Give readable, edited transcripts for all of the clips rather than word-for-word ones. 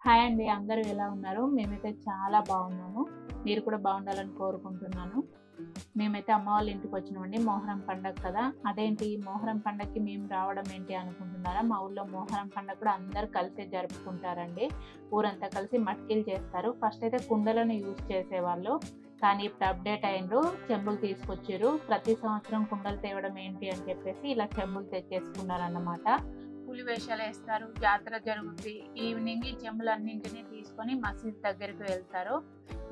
Hi అండి. అందరూ ఎలా ఉన్నారు? మేమైతే చాలా బాగున్నాము. మీరు కూడా బాగుండాలని కోరుకుంటున్నాను. మేమైతే అమ్మ వాళ్ళ ఇంటికొచ్చినామండి. మొహరం పండగ కదా! అదేంటి మొహరం పండగకి మేము రావడం ఏంటి అనుకుంటున్నారా? మా ఊర్లో మొహరం పండగ కూడా అందరూ కలిసే జరుపుకుంటారండి. ఊరంతా కలిసి మట్కీలు చేస్తారు. ఫస్ట్ అయితే కుండలను యూజ్ చేసేవాళ్ళు. కానీ ఇప్పుడు అప్డేట్ అయిండ్రు. చెంబులు తీసుకొచ్చిర్రు. ప్రతి సంవత్సరం కుండలు తేవడం ఏంటి అని చెప్పేసి ఇలా చెంబులు తెచ్చేసుకున్నారన్నమాట. పులి వేషాలేస్తారు. జాతర జరుగుద్ది. ఈవినింగ్ ఈ చెంబులన్నింటినీ తీసుకొని మసీద్ దగ్గరికి వెళ్తారు.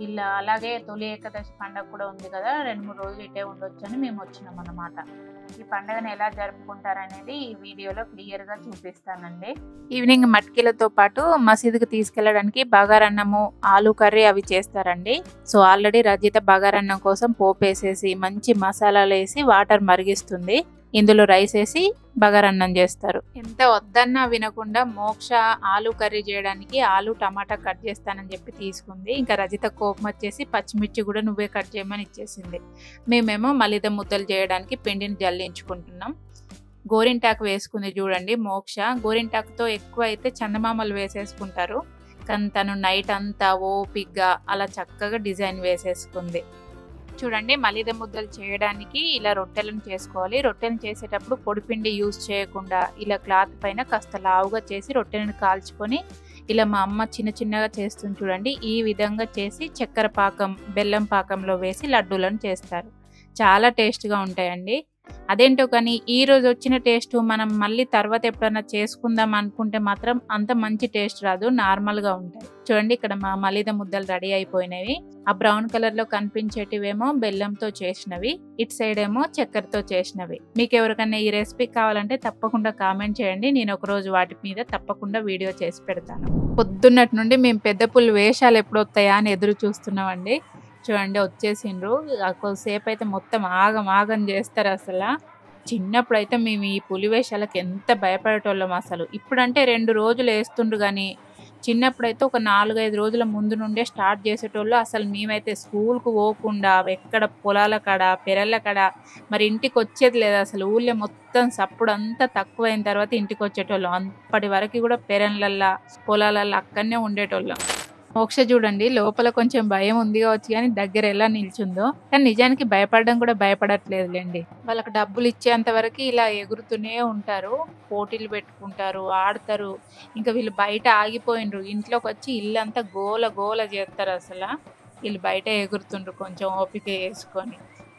ఇలా అలాగే తొలి ఏకాదశి పండగ కూడా ఉంది కదా! 2, 3 రోజులు ఇటే ఉండొచ్చని మేము వచ్చినామన్నమాట. ఈ పండుగను ఎలా జరుపుకుంటారనేది ఈ వీడియోలో క్లియర్‌గా చూపిస్తానండి. ఈవినింగ్ మట్కీలతో పాటు మసీదుకి తీసుకెళ్ళడానికి బగారన్నము, ఆలు కర్రీ అవి చేస్తారండి. సో ఆల్రెడీ రజిత బగారన్నం కోసం పోపేసేసి మంచి మసాలాలేసి వాటర్ మరిగిస్తుంది. ఇందులో రైస్ వేసి బగారన్నం చేస్తారు. ఎంత వద్దన్నా వినకుండా మోక్ష ఆలు కర్రీ చేయడానికి ఆలు టమాటా కట్ చేస్తానని చెప్పి తీసుకుంది. ఇంకా రజిత కోపం వచ్చేసి పచ్చిమిర్చి కూడా నువ్వే కట్ చేయమని ఇచ్చేసింది. మేమేమో మలిద ముద్దలు చేయడానికి పిండిని జల్లించుకుంటున్నాం. గోరింటాకు వేసుకుంది చూడండి మోక్ష. గోరింటాకుతో ఎక్కువ అయితే చందమామలు వేసేసుకుంటారు. కానీ తను నైట్ అంతా ఓపిగ్గా అలా చక్కగా డిజైన్ వేసేసుకుంది. చూడండి మలిద ముద్దలు చేయడానికి ఇలా రొట్టెలను చేసుకోవాలి. రొట్టెలను చేసేటప్పుడు పొడిపిండి యూజ్ చేయకుండా ఇలా క్లాత్ పైన కాస్త లావుగా చేసి రొట్టెలను కాల్చుకొని ఇలా మా అమ్మ చిన్న చిన్నగా చేస్తుంది చూడండి. ఈ విధంగా చేసి చక్కెర పాకం, బెల్లం పాకంలో వేసి లడ్డూలను చేస్తారు. చాలా టేస్ట్గా ఉంటాయండి. అదేంటో కానీ ఈ రోజు వచ్చిన టేస్ట్ మనం మళ్ళీ తర్వాత ఎప్పుడైనా చేసుకుందాం అనుకుంటే మాత్రం అంత మంచి టేస్ట్ రాదు, నార్మల్గా ఉంటాయి. చూడండి ఇక్కడ మా మలిద ముద్దలు రెడీ అయిపోయినవి. ఆ బ్రౌన్ కలర్లో కనిపించేటివేమో బెల్లంతో చేసినవి, ఇటు సైడ్ ఏమో చక్కెరతో చేసినవి. మీకు ఎవరికైనా ఈ రెసిపీ కావాలంటే తప్పకుండా కామెంట్ చేయండి. నేను ఒకరోజు వాటి మీద తప్పకుండా వీడియో చేసి పెడతాను. పొద్దున్నటి నుండి మేము పెద్ద పుల్లు వేషాలు ఎప్పుడు వస్తాయా అని ఎదురు చూస్తున్నామండి. చూడండి వచ్చేసిండ్రు. కొద్దిసేపు అయితే మొత్తం ఆగం చేస్తారు అసలు. చిన్నప్పుడైతే మేము ఈ పులి వేషాలకు ఎంత భయపడేటోళ్ళం అసలు. ఇప్పుడంటే 2 రోజులు వేస్తుండ్రు కానీ చిన్నప్పుడైతే ఒక 4-5 రోజుల ముందు నుండే స్టార్ట్ చేసేటోళ్ళు. అసలు మేమైతే స్కూల్కు పోకుండా ఎక్కడ పొలాల కాడ, పెరళ్ళ కాడ మరి ఇంటికి వచ్చేది లేదు అసలు. ఊళ్ళో మొత్తం సప్పుడు అంతా తక్కువైన తర్వాత ఇంటికి వచ్చేటోళ్ళం. అప్పటి వరకు కూడా పెరళ్ళల్లో, పొలాలల్లో అక్కడనే ఉండేటోళ్ళం. మోక్ష చూడండి లోపల కొంచెం భయం ఉంది కావచ్చు కానీ దగ్గర ఎలా నిల్చుందో. కానీ నిజానికి భయపడడం కూడా భయపడట్లేదులేండి. వాళ్ళకి డబ్బులు ఇచ్చేంత వరకు ఇలా ఎగురుతూనే ఉంటారు, పోటీలు పెట్టుకుంటారు, ఆడతారు. ఇంకా వీళ్ళు బయట ఆగిపోయినరు. ఇంట్లోకి వచ్చి ఇల్లంతా గోల చేస్తారు అసలు. వీళ్ళు బయట ఎగురుతుండ్రు కొంచెం ఓపిక వేసుకొని.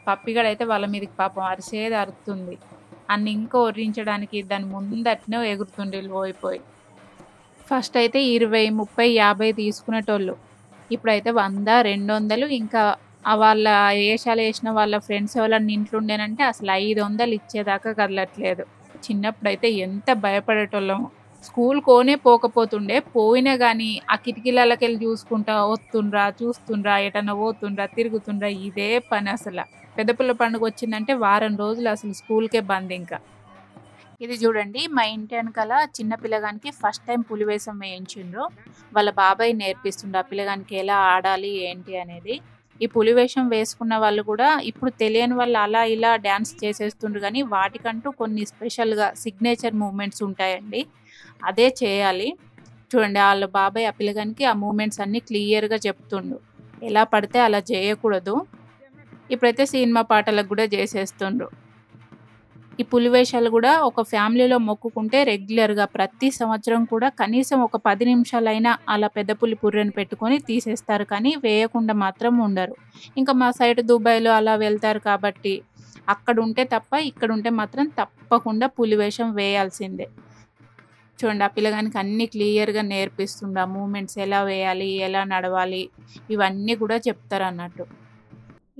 పప్పిగడైతే వాళ్ళ మీదకి పాపం అరిసేది అరుతుంది. అన్ని ఇంకా ఒర్రించడానికి దాని ముందట్నే ఎగురుతుండ్రు వీళ్ళు పోయిపోయి. ఫస్ట్ అయితే 20, 30, 50 తీసుకునేటోళ్ళు. ఇప్పుడైతే 100, 200 ఇంకా వాళ్ళ వేషాలు వేసిన వాళ్ళ ఫ్రెండ్స్ ఎవరన్నా ఇంట్లో ఉండేనంటే అసలు 500 ఇచ్చేదాకా కదలట్లేదు. చిన్నప్పుడైతే ఎంత భయపడేటోళ్ళము. స్కూల్ కోనే పోకపోతుండే, పోయినా కానీ ఆ కిటికీలకెళ్ళి చూస్తుండ్రా ఎటన్నా పోతుండ్రా తిరుగుతుండ్రా ఇదే పని అసలు. పెద్ద పిల్ల పండుగ వచ్చిందంటే వారం రోజులు అసలు స్కూల్కే బంద్. ఇంకా ఇది చూడండి మా ఇంటి వెనకాల చిన్న పిల్లగానికి ఫస్ట్ టైం పులివేషం వేయించిండ్రు. వాళ్ళ బాబాయ్ నేర్పిస్తుండ్రు ఆ పిల్లగానికి ఎలా ఆడాలి ఏంటి అనేది. ఈ పులివేషం వేసుకున్న వాళ్ళు కూడా ఇప్పుడు తెలియని వాళ్ళు అలా ఇలా డ్యాన్స్ చేసేస్తుండ్రు కానీ వాటికంటూ కొన్ని స్పెషల్గా సిగ్నేచర్ మూమెంట్స్ ఉంటాయండి. అదే చేయాలి. చూడండి వాళ్ళ బాబాయ్ ఆ పిల్లగానికి ఆ మూమెంట్స్ అన్నీ క్లియర్గా చెప్తుండు. ఎలా పడితే అలా చేయకూడదు. ఇప్పుడైతే సినిమా పాటలకు కూడా చేసేస్తుండ్రు. ఈ పులివేషాలు కూడా ఒక ఫ్యామిలీలో మొక్కుకుంటే రెగ్యులర్గా ప్రతి సంవత్సరం కూడా కనీసం ఒక 10 నిమిషాలైనా అలా పెద్ద పులి పుర్రెను పెట్టుకొని తీసేస్తారు కానీ వేయకుండా మాత్రం ఉండరు. ఇంకా మా సైడ్ దుబాయ్లో అలా వెళ్తారు కాబట్టి అక్కడ ఉంటే తప్ప ఇక్కడ ఉంటే మాత్రం తప్పకుండా పులివేషం వేయాల్సిందే. చూడండి ఆ పిల్లగానికి అన్నీ క్లియర్గా నేర్పిస్తుండ. మూమెంట్స్ ఎలా వేయాలి, ఎలా నడవాలి ఇవన్నీ కూడా చెప్తారు అన్నట్టు.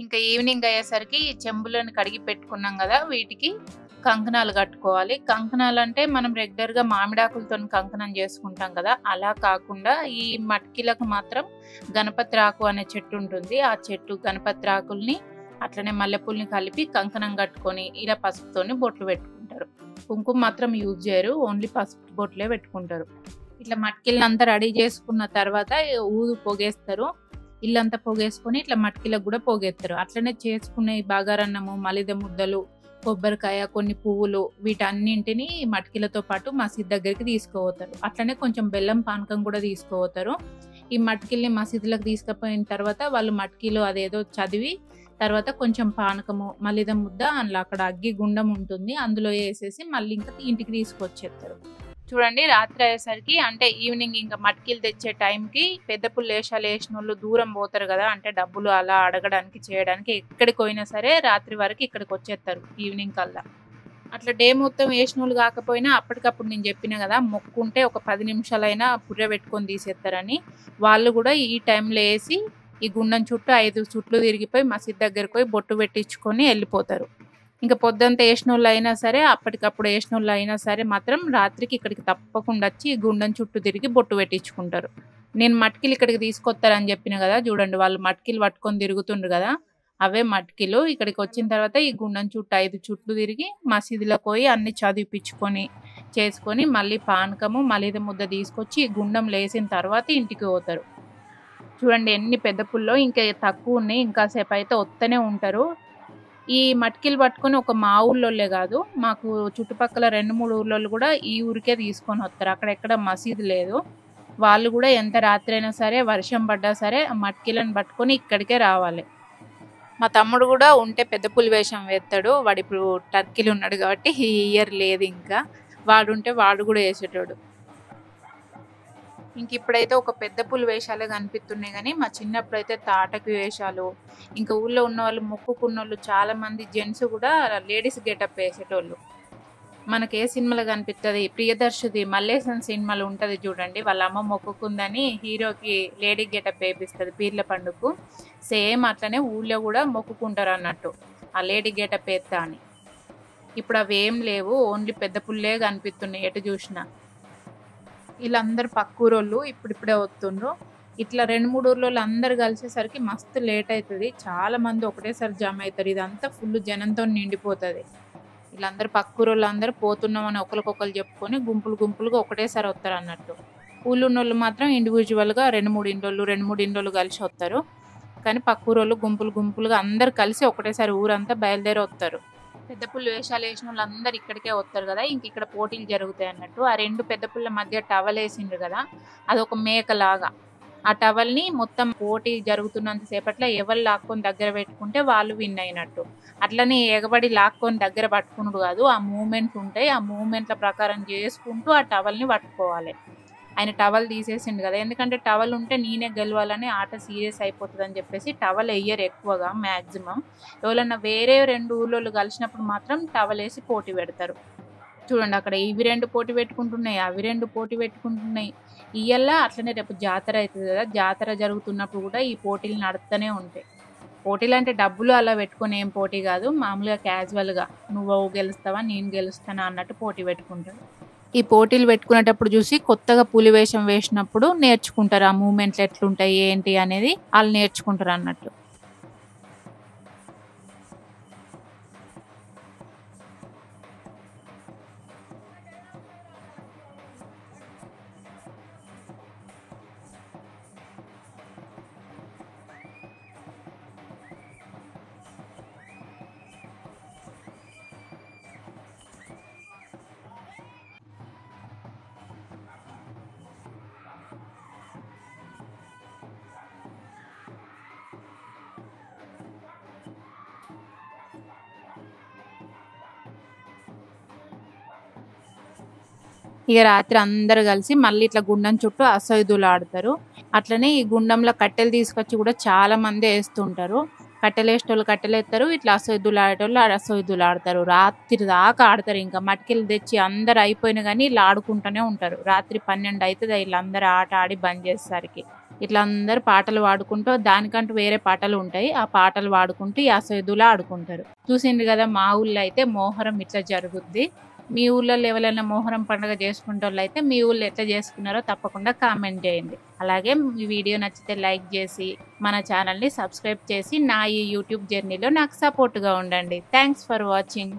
ఇంకా ఈవినింగ్ అయ్యేసరికి చెంబులను కడిగి పెట్టుకున్నాం కదా, వీటికి కంకణాలు కట్టుకోవాలి. కంకణాలు అంటే మనం రెగ్యులర్గా మామిడాకులతో కంకణం చేసుకుంటాం కదా, అలా కాకుండా ఈ మట్కీలకు మాత్రం గణపతి ఆకు అనే చెట్టు ఉంటుంది. ఆ చెట్టు గణపతి ఆకుల్ని అట్లనే మల్లెపూల్ని కలిపి కంకణం కట్టుకొని ఇలా పసుపుతోని బొట్లు పెట్టుకుంటారు. కుంకుమ మాత్రం యూజ్ చేయరు, ఓన్లీ పసుపు బొట్లే పెట్టుకుంటారు. ఇట్లా మట్కీలను అంతా రెడీ చేసుకున్న తర్వాత ఊదు పొగేస్తారు. ఇల్లంతా పొగేసుకొని ఇట్లా మట్కీలకు కూడా పొగేస్తారు. అట్లనే చేసుకునే బగారన్నము, మలిద ముద్దలు, కొబ్బరికాయ, కొన్ని పువ్వులు వీటన్నింటిని మటికిలతో పాటు మసీద్ దగ్గరికి తీసుకుపోతారు. అట్లనే కొంచెం బెల్లం పానకం కూడా తీసుకుపోతారు. ఈ మటికిల్ని మసీదులకు తీసుకుపోయిన తర్వాత వాళ్ళు మటికిలో అదేదో చదివి తర్వాత కొంచెం పానకము మలిద ముద్ద అందులో అక్కడ అగ్గి గుండం ఉంటుంది అందులో వేసేసి మళ్ళీ ఇంకా ఇంటికి తీసుకొచ్చేస్తారు. చూడండి రాత్రి అయ్యేసరికి అంటే ఈవినింగ్ ఇంకా మటికీలు తెచ్చే టైంకి పెద్ద పుల్ల వేషాలు వేసిన వాళ్ళు దూరం పోతారు కదా, అంటే డబ్బులు అలా అడగడానికి చేయడానికి ఎక్కడికి పోయినా సరే రాత్రి వరకు ఇక్కడికి వచ్చేస్తారు ఈవినింగ్ కల్లా. అట్లా డే మొత్తం వేసిన వాళ్ళు కాకపోయినా అప్పటికప్పుడు నేను చెప్పిన కదా మొక్కుంటే ఒక 10 నిమిషాలైనా పుర్రె పెట్టుకొని తీసేస్తారని, వాళ్ళు కూడా ఈ టైంలో వేసి ఈ గుండం చుట్టూ 5 చుట్లు తిరిగిపోయి మసీద్ దగ్గరికి పోయి బొట్టు పెట్టించుకొని వెళ్ళిపోతారు. ఇంకా పొద్దుంతా వేసినోళ్ళు అయినా సరే అప్పటికప్పుడు వేసినోళ్ళు అయినా సరే మాత్రం రాత్రికి ఇక్కడికి తప్పకుండా వచ్చి ఈ గుండం చుట్టూ తిరిగి బొట్టు పెట్టించుకుంటారు. నేను మట్కిలు ఇక్కడికి తీసుకొస్తారని చెప్పిన కదా, చూడండి వాళ్ళు మట్కిలు పట్టుకొని తిరుగుతుండ్రు కదా, అవే మట్కిలు. ఇక్కడికి వచ్చిన తర్వాత ఈ గుండం చుట్టూ 5 చుట్లు తిరిగి మసీదులోకి పోయి అన్ని చదివిపించుకొని చేసుకొని మళ్ళీ పానకము మలిద ముద్ద తీసుకొచ్చి ఈ గుండం లేసిన తర్వాత ఇంటికి పోతారు. చూడండి ఎన్ని పెద్ద పుల్లో, ఇంకా తక్కువ ఉన్నాయి, ఇంకాసేపు అయితే వస్తూనే ఉంటారు. ఈ మటికీలు పట్టుకొని ఒక మా ఊళ్ళోళ్ళే కాదు, మాకు చుట్టుపక్కల 2-3 ఊర్లోళ్ళు కూడా ఈ ఊరికే తీసుకొని వస్తారు. అక్కడ ఎక్కడ మసీదు లేదు, వాళ్ళు కూడా ఎంత రాత్రి అయినా సరే వర్షం పడ్డా సరే మటికీలను పట్టుకొని ఇక్కడికే రావాలి. మా తమ్ముడు కూడా ఉంటే పెద్ద పులి వేషం వేస్తాడు, వాడు ఇప్పుడు టర్కీలు ఉన్నాడు కాబట్టి ఈ ఇయర్ లేదు, ఇంకా వాడు ఉంటే వాడు కూడా వేసేటోడు. ఇంక ఇప్పుడైతే ఒక పెద్ద పులి వేషాలే కనిపిస్తున్నాయి కానీ మా చిన్నప్పుడు అయితే తాటకి వేషాలు, ఇంకా ఊళ్ళో ఉన్న వాళ్ళు మొక్కుకున్న వాళ్ళు చాలా మంది జెంట్స్ కూడా లేడీస్ గెటప్ వేసేటోళ్ళు. మనకి ఏ సినిమాలో కనిపిస్తుంది, ప్రియదర్శిది మల్లేశన్ సినిమాలో ఉంటుంది చూడండి, వాళ్ళ అమ్మ మొక్కుకుందని హీరోకి లేడీ గెటప్ వేపిస్తుంది పీర్ల పండుగకు, సేమ్ అట్లనే ఊళ్ళో కూడా మొక్కుకుంటారు అన్నట్టు ఆ లేడీ గెటప్ వేస్తా అని. ఇప్పుడు అవి ఏం లేవు, ఓన్లీ పెద్ద పుల్లే కనిపిస్తున్నాయి ఎటు చూసినా. వీళ్ళందరూ పక్కూరోళ్ళు ఇప్పుడిప్పుడే వస్తుండ్రు. ఇట్లా 2-3 ఊర్లో అందరు కలిసేసరికి మస్తు లేట్ అవుతుంది, చాలా మంది ఒకటేసారి జమ అవుతారు, ఇదంతా ఫుల్ జనంతో నిండిపోతుంది. వీళ్ళందరూ పక్కూరోళ్ళు అందరూ పోతున్నామని ఒకరికొకరు చెప్పుకొని గుంపులు గుంపులుగా ఒకటేసారి వస్తారు అన్నట్టు. ఊళ్ళో ఉన్నోళ్ళు మాత్రం ఇండివిజువల్గా 2-3 ఇండ్లు కలిసి వస్తారు, కానీ పక్కూరోళ్ళు గుంపులు గుంపులుగా అందరు కలిసి ఒకటేసారి ఊరంతా బయలుదేరి వస్తారు. పెద్ద పుల్ల వేషాలు వేసిన వాళ్ళు అందరు ఇక్కడికే వస్తారు కదా, ఇంక ఇక్కడ పోటీలు జరుగుతాయి అన్నట్టు. ఆ 2 పెద్ద పుల్ల మధ్య టవల్ వేసిండ్రు కదా, అదొక మేకలాగా. ఆ టవల్ని మొత్తం పోటీ జరుగుతున్నంత సేపట్లో ఎవరు లాక్కొని దగ్గర పెట్టుకుంటే వాళ్ళు విన్ అయినట్టు. అట్లనే ఎగబడి లాక్కొని దగ్గర పట్టుకున్నాడు కాదు, ఆ మూమెంట్స్ ఉంటాయి, ఆ మూమెంట్ల ప్రకారం చేసుకుంటూ ఆ టవల్ని పట్టుకోవాలి. ఆయన టవల్ తీసేసిండు కదా, ఎందుకంటే టవల్ ఉంటే నేనే గెలవాలని ఆట సీరియస్ అయిపోతుంది అని చెప్పేసి టవల్ వేయరు ఎక్కువగా మ్యాక్సిమం. ఎవరన్నా వేరే 2 ఊళ్ళోళ్ళు కలిసినప్పుడు మాత్రం టవల్ వేసి పోటీ పెడతారు. చూడండి అక్కడ ఇవి 2 పోటీ పెట్టుకుంటున్నాయి, అవి 2 పోటీ పెట్టుకుంటున్నాయి. ఇయ్యాల అట్లనే రేపు జాతర అవుతుంది కదా, జాతర జరుగుతున్నప్పుడు కూడా ఈ పోటీలు నడుస్తూనే ఉంటాయి. పోటీలు అంటే డబ్బులు అలా పెట్టుకొని ఏం పోటీ కాదు, మామూలుగా క్యాజువల్గా నువ్వు గెలుస్తావా నేను గెలుస్తానా అన్నట్టు పోటీ పెట్టుకుంటారు. ఈ పోటీలు పెట్టుకునేటప్పుడు చూసి కొత్తగా పులి వేషం వేసినప్పుడు నేర్చుకుంటారు, ఆ మూమెంట్లు ఎట్లుంటాయి ఏంటి అనేది వాళ్ళు నేర్చుకుంటారు అన్నట్టు. ఇక రాత్రి అందరు కలిసి మళ్ళీ ఇట్లా గుండం చుట్టూ అసైదులు ఆడతారు. అట్లనే ఈ గుండంలో కట్టెలు తీసుకొచ్చి కూడా చాలా మంది వేస్తుంటారు. కట్టెలు వేసేటోళ్ళు కట్టెలు వేస్తారు, ఇట్లా అసైదులు ఆడేటోళ్ళు అసైదులు ఆడతారు. రాత్రి దాకా ఆడతారు, ఇంకా మట్టికెళ్ళి తెచ్చి అందరు అయిపోయినా కానీ ఇలా ఆడుకుంటూనే ఉంటారు. రాత్రి 12 అవుతుంది వీళ్ళందరూ ఆట ఆడి బంద్ చేసేసరికి. ఇట్లా అందరు పాటలు పాడుకుంటూ, దానికంటూ వేరే పాటలు ఉంటాయి, ఆ పాటలు పాడుకుంటూ ఈ అసైదులు ఆడుకుంటారు. చూసిండ్రు కదా మా ఊళ్ళో అయితే మొహరం ఇట్లా జరుగుద్ది. మీ ఊళ్ళో ఎవరైనా మొహరం పండుగ చేసుకునే వాళ్ళు అయితే మీ ఊళ్ళో ఎట్లా చేసుకున్నారో తప్పకుండా కామెంట్ చేయండి. అలాగే ఈ వీడియో నచ్చితే లైక్ చేసి మన ఛానల్ని సబ్స్క్రైబ్ చేసి నా ఈ యూట్యూబ్ జర్నీలో నాకు సపోర్ట్గా ఉండండి. Thanks for watching.